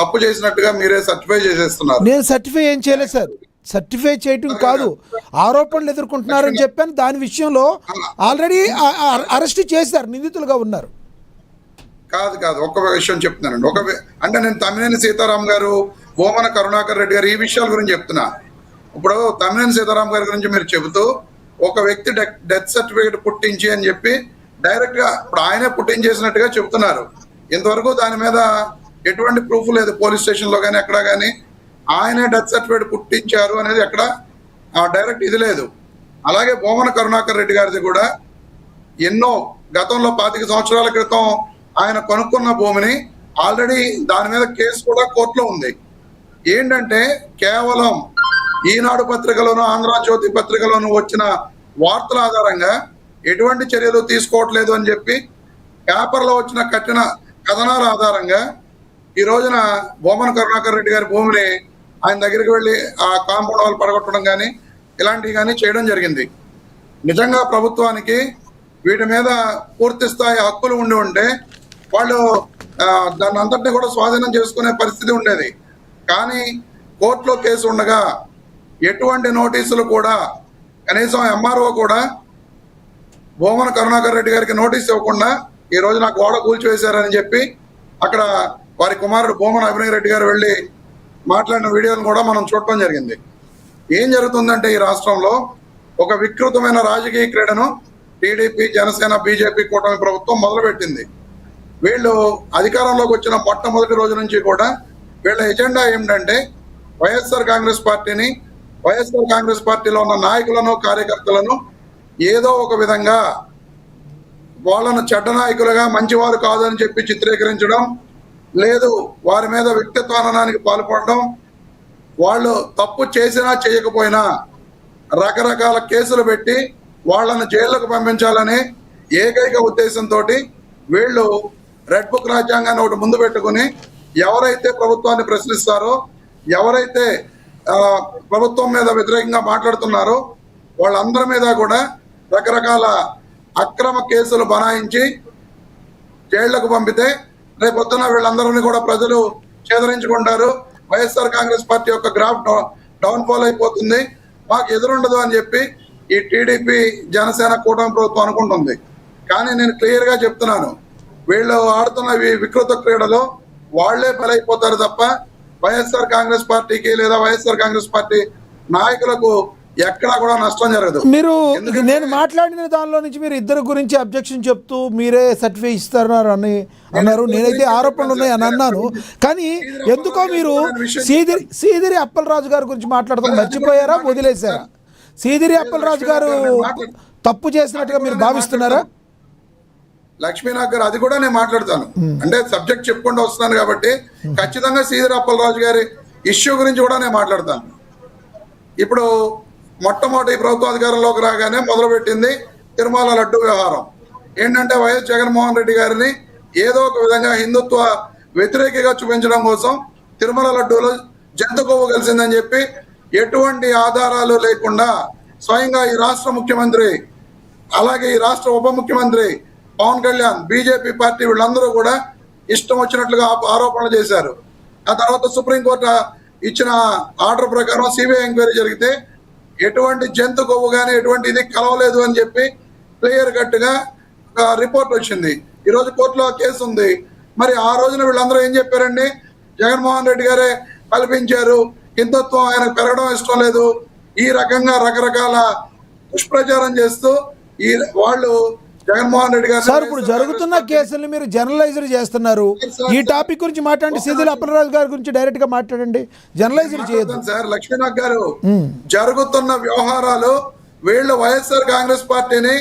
తప్పు చేసినట్టుగా మీరే సర్టిఫై చేసేస్తున్నారు. నేను సర్టిఫై ఏం చేయలేదు సార్, సర్టిఫై చేయటం కాదు, ఆరోపణలు ఎదుర్కొంటున్నారని చెప్పాను. దాని విషయంలో ఆల్రెడీ అరెస్ట్ చేశారు, నిందితులుగా ఉన్నారు. కాదు ఒక విషయం చెప్తున్నానండి. అంటే నేను తమ్మినేని సీతారాం గారు, భూమన కరుణాకర్ రెడ్డి గారు ఈ విషయాల గురించి చెప్తున్నా. ఇప్పుడు తమ్మినేని సీతారాం గారి గురించి మీరు చెబుతూ ఒక వ్యక్తి డెత్ సర్టిఫికేట్ పుట్టించి అని చెప్పి డైరెక్ట్ గా ఇప్పుడు ఆయనే పుట్టించేసినట్టుగా చెప్తున్నారు. ఇంతవరకు దాని మీద ఎటువంటి ప్రూఫ్ లేదు, పోలీస్ స్టేషన్ లో కానీ ఎక్కడ కానీ ఆయనే డెత్ సర్టిఫికేట్ పుట్టించారు అనేది ఎక్కడ డైరెక్ట్ ఇది లేదు. అలాగే భూమన కరుణాకర్ రెడ్డి గారిది కూడా ఎన్నో గతంలో 25 సంవత్సరాల క్రితం ఆయన కొనుక్కున్న భూమిని ఆల్రెడీ దాని మీద కేసు కూడా కోర్టులో ఉంది. ఏంటంటే కేవలం ఈనాడు పత్రికలోను, ఆంధ్రజ్యోతి పత్రికలోను వచ్చిన వార్తల ఆధారంగా ఎటువంటి చర్యలు తీసుకోవట్లేదు అని చెప్పి పేపర్లో వచ్చిన కఠిన కథనాల ఆధారంగా ఈ రోజున భూమన కరుణాకర్ రెడ్డి గారి భూమిని ఆయన దగ్గరికి వెళ్ళి ఆ కాంపౌండ్ వాళ్ళు పడగొట్టడం కానీ ఇలాంటివి కానీ చేయడం జరిగింది. నిజంగా ప్రభుత్వానికి వీటి మీద పూర్తి స్థాయి హక్కులు ఉంటే వాళ్ళు దాన్ని అంతటిని కూడా స్వాధీనం చేసుకునే పరిస్థితి ఉండేది. కానీ కోర్టులో కేసు ఉండగా ఎటువంటి నోటీసులు కూడా, కనీసం ఎంఆర్ఓ కూడా భూమన కరుణాకర్ రెడ్డి గారికి నోటీస్ ఇవ్వకుండా ఈ రోజు నాకు గోడ కూల్చివేశారని చెప్పి అక్కడ వారి కుమారుడు భూమన అభినయ్ రెడ్డి గారు వెళ్ళి మాట్లాడిన వీడియోలను కూడా మనం చూడటం జరిగింది. ఏం జరుగుతుందంటే ఈ రాష్ట్రంలో ఒక వికృతమైన రాజకీయ క్రీడను టీడీపీ, జనసేన, బీజేపీ కూటమి ప్రభుత్వం మొదలుపెట్టింది. వీళ్ళు అధికారంలోకి వచ్చిన మొట్టమొదటి రోజు నుంచి కూడా వీళ్ళ ఎజెండా ఏమిటంటే వైఎస్ఆర్ కాంగ్రెస్ పార్టీని, వైఎస్ఆర్ కాంగ్రెస్ పార్టీలో ఉన్న నాయకులను, కార్యకర్తలను ఏదో ఒక విధంగా వాళ్ళను చెడ్డ నాయకులుగా, మంచివారు కాదని చెప్పి చిత్రీకరించడం, లేదు వారి మీద వ్యక్తిత్వ హననానికి పాల్పడడం, వాళ్ళు తప్పు చేసినా చేయకపోయినా రకరకాల కేసులు పెట్టి వాళ్ళను జైళ్లకు పంపించాలని ఏకైక ఉద్దేశంతో వీళ్ళు రెడ్ బుక్ రాజ్యాంగాన్ని ఒకటి ముందు పెట్టుకుని ఎవరైతే ప్రభుత్వాన్ని ప్రశ్నిస్తారో, ఎవరైతే ప్రభుత్వం మీద వ్యతిరేకంగా మాట్లాడుతున్నారో వాళ్ళందరి మీద కూడా రకరకాల అక్రమ కేసులు బనాయించి జైళ్లకు పంపితే రేపొద్దున వీళ్ళందరినీ కూడా ప్రజలు చేదరించుకుంటారు. వైఎస్ఆర్ కాంగ్రెస్ పార్టీ యొక్క గ్రాఫ్ డౌన్ ఫాల్ అయిపోతుంది, మాకు ఎదురుండదు అని చెప్పి ఈ టీడీపీ, జనసేన కూటమి ప్రభుత్వం అనుకుంటుంది. కానీ నేను క్లియర్ గా చెప్తున్నాను, వీళ్ళు ఆడుతున్న వికృత క్రీడలో వాళ్లే బలైపోతారు తప్ప వైఎస్ఆర్ కాంగ్రెస్ పార్టీకి లేదా వైఎస్ఆర్ కాంగ్రెస్ పార్టీ నాయకులకు ఎక్కడా కూడా నష్టం జరగదు. మీరు నేను మాట్లాడిన దానిలో నుంచి మీరు ఇద్దరు గురించి అబ్జెక్షన్ చెప్తూ మీరే సర్టిఫై ఇస్తున్నారు అని అన్నారు. నేనైతే ఆరోపణలు ఉన్నాయి అని అన్నాను. కానీ ఎందుకో మీరు సీదిరి అప్పలరాజు గారి గురించి మాట్లాడతాం మర్చిపోయారా, వదిలేశారా? సీదిరి అప్పలరాజు గారు తప్పు చేసినట్టుగా మీరు భావిస్తున్నారా? లక్ష్మీనాథ్ గారు, అది కూడా నేను మాట్లాడతాను. అంటే సబ్జెక్ట్ చెప్పుకుంటూ వస్తున్నాను కాబట్టి ఖచ్చితంగా సీదిరి అప్పలరాజు గారి ఇష్యూ గురించి కూడా నేను మాట్లాడతాను. ఇప్పుడు మొట్టమొదటి ప్రభుత్వ అధికారంలోకి రాగానే మొదలుపెట్టింది తిరుమల లడ్డు వ్యవహారం. ఏంటంటే వైఎస్ జగన్మోహన్ రెడ్డి గారిని ఏదో ఒక విధంగా హిందుత్వ వ్యతిరేకిగా చూపించడం కోసం తిరుమల లడ్డూలో జంతు కొవ్వు కలిసిందని చెప్పి ఎటువంటి ఆధారాలు లేకుండా స్వయంగా ఈ రాష్ట్ర ముఖ్యమంత్రి, అలాగే ఈ రాష్ట్ర ఉప ముఖ్యమంత్రి పవన్ కళ్యాణ్, బీజేపీ పార్టీ వీళ్ళందరూ కూడా ఇష్టం వచ్చినట్లుగా ఆరోపణలు చేశారు. ఆ తర్వాత సుప్రీంకోర్టు ఇచ్చిన ఆర్డర్ ప్రకారం సిబిఐ ఎంక్వైరీ జరిగితే ఎటువంటి జంతు కొవ్వు కానీ ఎటువంటి ఇది కలవలేదు అని చెప్పి క్లియర్ కట్ గా రిపోర్ట్ వచ్చింది. ఈ రోజు కోర్టులో కేసు ఉంది. మరి ఆ రోజున వీళ్ళందరూ ఏం చెప్పారండి? జగన్మోహన్ రెడ్డి గారే కల్పించారు, హిందుత్వం ఆయనకు పెరగడం ఇష్టం లేదు, ఈ రకంగా రకరకాల దుష్ప్రచారం చేస్తూ వాళ్ళు జగన్మోహన్ రెడ్డి గారు. సార్, ఇప్పుడు జరుగుతున్న కేసుల్ని మీరు జనరలైజర్ చేస్తున్నారు. ఈ టాపిక్ గురించి మాట్లాడండి, సీదిరి అప్పలరాజు గారి గురించి డైరెక్ట్ గా మాట్లాడండి, జనరలైజర్ చేయొద్దు. సార్ లక్ష్మీనాథ్ గారు, జరుగుతున్న వ్యవహారాలు వీళ్ళు వైఎస్ఆర్ కాంగ్రెస్ పార్టీని,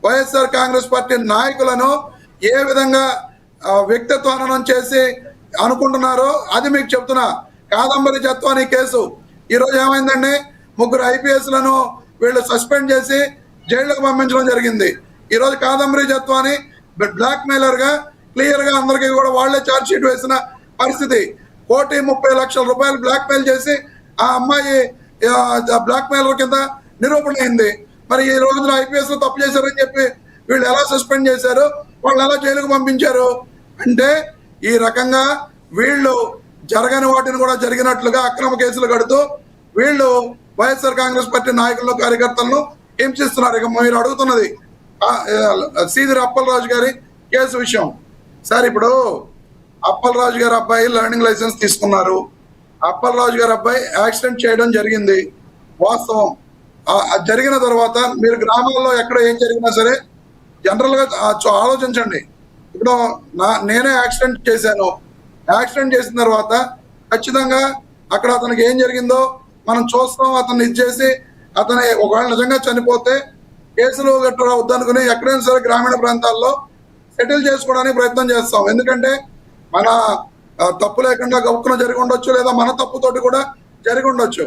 వైఎస్ఆర్ కాంగ్రెస్ పార్టీ నాయకులను ఏ విధంగా వ్యక్తిత్వ హననం చేసి అనుకుంటున్నారో అది మీకు చెప్తున్నా. కాదంబరి జత్వాని కేసు ఈ రోజు ఏమైందండి? 3 IPS లను వీళ్ళు సస్పెండ్ చేసి జైళ్లకు పంపించడం జరిగింది. ఈ రోజు కాదంబరి జత్వాని బ్లాక్ మెయిలర్ గా క్లియర్ గా అందరికీ కూడా వాళ్లే ఛార్జ్ షీట్ వేసిన పరిస్థితి. 1,30,00,000 రూపాయలు బ్లాక్ మెయిల్ చేసి ఆ అమ్మాయి బ్లాక్ మెయిలర్ కింద నిరూపణ అయింది. మరి ఈ రోజున IPS లో తప్పు చేశారని చెప్పి వీళ్ళు ఎలా సస్పెండ్ చేశారు, వాళ్ళు ఎలా జైలుకు పంపించారు? అంటే ఈ రకంగా వీళ్ళు జరగని వాటిని కూడా జరిగినట్లుగా అక్రమ కేసులు కడుతూ వీళ్ళు వైఎస్ఆర్ కాంగ్రెస్ పార్టీ నాయకులను కార్యకర్తలను హింసిస్తున్నారు. ఇక మీరు అడుగుతున్నది సీదిరి అప్పలరాజు గారి కేసు విషయం. సార్ ఇప్పుడు అప్పలరాజు గారి అబ్బాయి లర్నింగ్ లైసెన్స్ తీసుకున్నారు. అప్పలరాజు గారి అబ్బాయి యాక్సిడెంట్ చేయడం జరిగింది, వాస్తవం. అది జరిగిన తర్వాత మీరు గ్రామాల్లో ఎక్కడ ఏం జరిగినా సరే జనరల్ గా ఆలోచించండి. ఇప్పుడు నేనే యాక్సిడెంట్ చేశాను. యాక్సిడెంట్ చేసిన తర్వాత ఖచ్చితంగా అక్కడ అతనికి ఏం జరిగిందో మనం చూస్తాం. అతన్ని ఇచ్చేసి అతని ఒకవేళ నిజంగా చనిపోతే కేసులు గట్రా వద్దనుకుని ఎక్కడైనా సరే గ్రామీణ ప్రాంతాల్లో సెటిల్ చేసుకోవడానికి ప్రయత్నం చేస్తాం. ఎందుకంటే మన తప్పు లేకుండా గౌక్కున జరిగి ఉండొచ్చు, లేదా మన తప్పుతోటి కూడా జరిగి ఉండొచ్చు.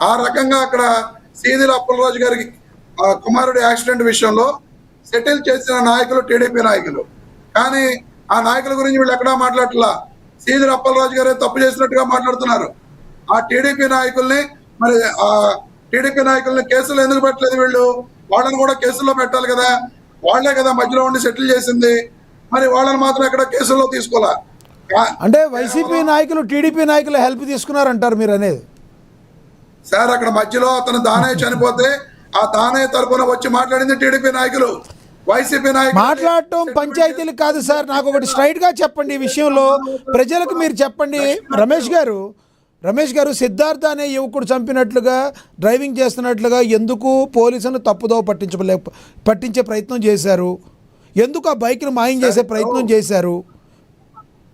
ఆ రకంగా అక్కడ సీదిరి అప్పలరాజు గారికి కుమారుడి యాక్సిడెంట్ విషయంలో సెటిల్ చేసిన నాయకులు టీడీపీ నాయకులు. కానీ ఆ నాయకుల గురించి వీళ్ళు ఎక్కడా మాట్లాడట్లా. సీదిరి అప్పలరాజు గారే తప్పు చేసినట్టుగా మాట్లాడుతున్నారు. ఆ టీడీపీ నాయకుల్ని మరి ఆ టీడీపీ నాయకుల్ని కేసులు ఎందుకు పెట్టలేదు వీళ్ళు? వాళ్ళని కూడా కేసుల్లో పెట్టాలి కదా. వాళ్లే కదా మధ్యలో ఉండి సెటిల్ చేసింది. మరి వాళ్ళని మాత్రం ఎక్కడ కేసుల్లో తీసుకోవాలా? అంటే వైసీపీ నాయకులు టీడీపీ నాయకులు హెల్ప్ తీసుకున్నారంటారు మీరు అనేది? సార్ అక్కడ మధ్యలో అతను దానయ్య చనిపోతే ఆ దానయ్య తరపున వచ్చి మాట్లాడింది టీడీపీ నాయకులు. వైసీపీ నాయకులు మాట్లాడటం పంచాయతీలు కాదు సార్. నాకు ఒకటి స్ట్రైట్ గా చెప్పండి ఈ విషయంలో, ప్రజలకు మీరు చెప్పండి. రమేష్ గారు సిద్ధార్థ అనే యువకుడు చంపినట్లుగా, డ్రైవింగ్ చేస్తున్నట్లుగా ఎందుకు పోలీసులను తప్పుదోవ పట్టించే ప్రయత్నం చేశారు? ఎందుకు ఆ బైక్ను మాయం చేసే ప్రయత్నం చేశారు?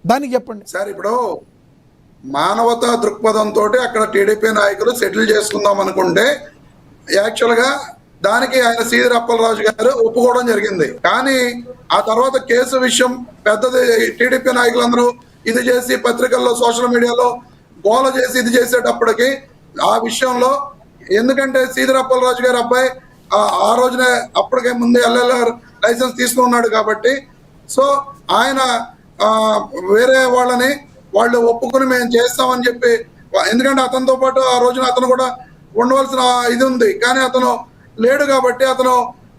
దానికి చెప్పండి సార్. ఇప్పుడు మానవతా దృక్పథంతో అక్కడ టీడీపీ నాయకులు సెటిల్ చేసుకుందాం అనుకుంటే యాక్చువల్గా దానికి ఆయన సీదిరి అప్పలరాజు గారు ఒప్పుకోవడం జరిగింది. కానీ ఆ తర్వాత కేసు విషయం పెద్దది, టీడీపీ నాయకులందరూ ఇది చేసి పత్రికల్లో సోషల్ మీడియాలో గోల చేసి ఇది చేసేటప్పటికి ఆ విషయంలో, ఎందుకంటే సీదిరి అప్పలరాజు గారి అబ్బాయి ఆ రోజునే అప్పటికే ముందు ఎల్ఎల్ఆర్ లైసెన్స్ తీసుకున్నాడు కాబట్టి, సో ఆయన వేరే వాళ్ళు ఒప్పుకుని మేము చేస్తామని చెప్పి, ఎందుకంటే అతనితో పాటు ఆ రోజున అతను కూడా ఉండవలసిన ఇది ఉంది. కానీ అతను లేడు కాబట్టి అతను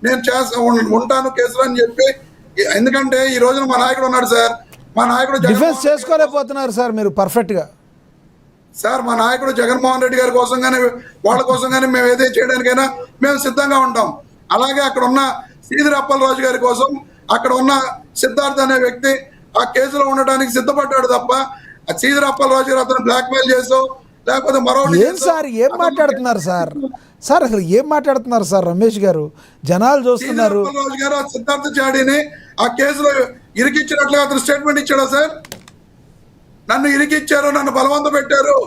నేను ఉంటాను కేసులు అని చెప్పి, ఎందుకంటే ఈ రోజున మా నాయకుడు ఉన్నాడు సార్. మా నాయకుడు డిఫెన్స్ చేసుకోలేకపోతున్నారు సార్ మీరు పర్ఫెక్ట్ గా. సార్ మా నాయకుడు జగన్మోహన్ రెడ్డి గారి కోసం కానీ వాళ్ళ కోసం కానీ మేము ఏదైతే చేయడానికైనా మేము సిద్ధంగా ఉంటాం. అలాగే అక్కడ ఉన్న సీదిరి అప్పలరాజు గారి కోసం అక్కడ ఉన్న సిద్ధార్థ్ అనే వ్యక్తి ఆ కేసులో ఉండడానికి సిద్ధపడ్డాడు తప్ప సీదిరి అప్పలరాజు గారు అతను బ్లాక్ మెయిల్ చేసో లేకపోతే ఏం సార్ ఏం మాట్లాడుతున్నారు సార్? సార్ అసలు ఏం మాట్లాడుతున్నారు సార్ రమేష్ గారు? జనాలు చూస్తున్నారు. అప్పలరాజు గారు ఆ సిద్ధార్థ చాడిని ఆ కేసులో ఇరికిచ్చినట్లుగా అతను స్టేట్మెంట్ ఇచ్చాడా సార్? నన్ను ఇరికిచ్చారు, నన్ను బలవంత పెట్టారు,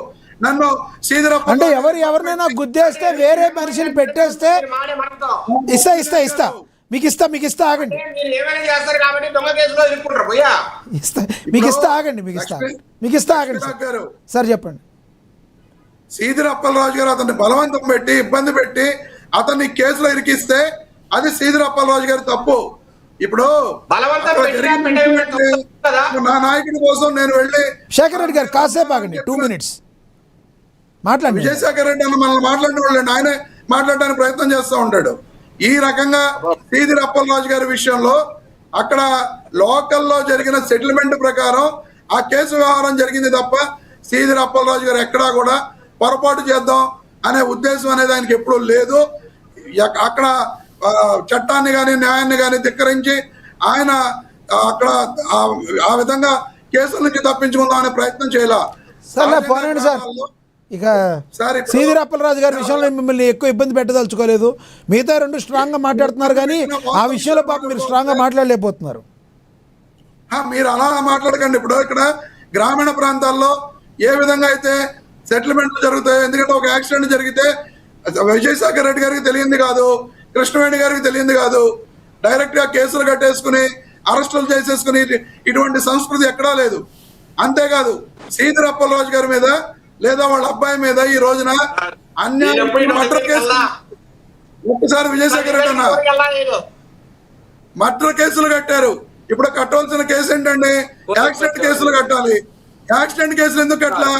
నన్ను సీదిరి అంటే ఎవరినైనా గుద్దేస్తే వేరే మనిషిని పెట్టేస్తే ఇస్తా మీకు ఇస్తా ఆగండి. మీకు ఇస్తా ఆగండి సార్. చెప్పండి. సీదిరి అప్పలరాజు గారు అతన్ని బలవంతం పెట్టి ఇబ్బంది పెట్టి అతన్ని కేసులో ఇరికిస్తే అది సీదిరి అప్పలరాజు గారి తప్పు. ఇప్పుడు నా నాయకుడి కోసం నేను వెళ్ళి శేఖర్ రెడ్డి గారు కాసేపు ఆగండి, 2 minutes మాట్లాడండి. విజయశేఖర్ రెడ్డి అన్న మనల్ని మాట్లాడిన వాళ్ళు ఆయనే మాట్లాడడానికి ప్రయత్నం చేస్తూ ఉంటాడు. ఈ రకంగా సీదిరి అప్పలరాజు గారి విషయంలో అక్కడ లోకల్లో జరిగిన సెటిల్మెంట్ ప్రకారం ఆ కేసు వ్యవహారం జరిగింది తప్ప సీదిరి అప్పలరాజు గారు ఎక్కడా కూడా పొరపాటు చేద్దాం అనే ఉద్దేశం అనేది ఆయనకి ఎప్పుడూ లేదు. అక్కడ చట్టాన్ని కానీ న్యాయాన్ని కానీ ధిక్కరించి ఆయన అక్కడ ఆ విధంగా కేసుల నుంచి తప్పించుకుందాం అనే ప్రయత్నం చేయాల. ఇక సీదిరి అప్పలరాజు గారి విషయంలో మిమ్మల్ని ఎక్కువ ఇబ్బంది పెట్టదలుచుకోలేదు. మిగతా 2 స్ట్రాంగ్ గా మాట్లాడుతున్నారు కానీ ఆ విషయంలో పాపం మీరు స్ట్రాంగ్ గా మాట్లాడలేకపోతున్నారు. మీరు అలా మాట్లాడకండి. ఇప్పుడు ఇక్కడ గ్రామీణ ప్రాంతాల్లో ఏ విధంగా అయితే సెటిల్మెంట్లు జరుగుతాయి, ఎందుకంటే ఒక యాక్సిడెంట్ జరిగితే విజయశేఖర్ రెడ్డి గారికి తెలియంది కాదు, కృష్ణవేణి గారికి తెలియంది కాదు, డైరెక్ట్ గా కేసులు కట్టేసుకుని అరెస్టులు చేసేసుకుని ఇటువంటి సంస్కృతి ఎక్కడా లేదు. అంతేకాదు సీదిరి అప్పలరాజు గారి మీద లేదా వాళ్ళ అబ్బాయి మీద ఈ రోజున అన్యాయం మర్డర్ కేసు, ఒక్కసారి విజయశేఖర్ రెడ్డి అన్న మర్డర్ కేసులు కట్టారు. ఇప్పుడు కట్టవలసిన కేసు ఏంటండి? యాక్సిడెంట్ కేసులు కట్టాలి. యాక్సిడెంట్ కేసులు ఎందుకు కట్టలా?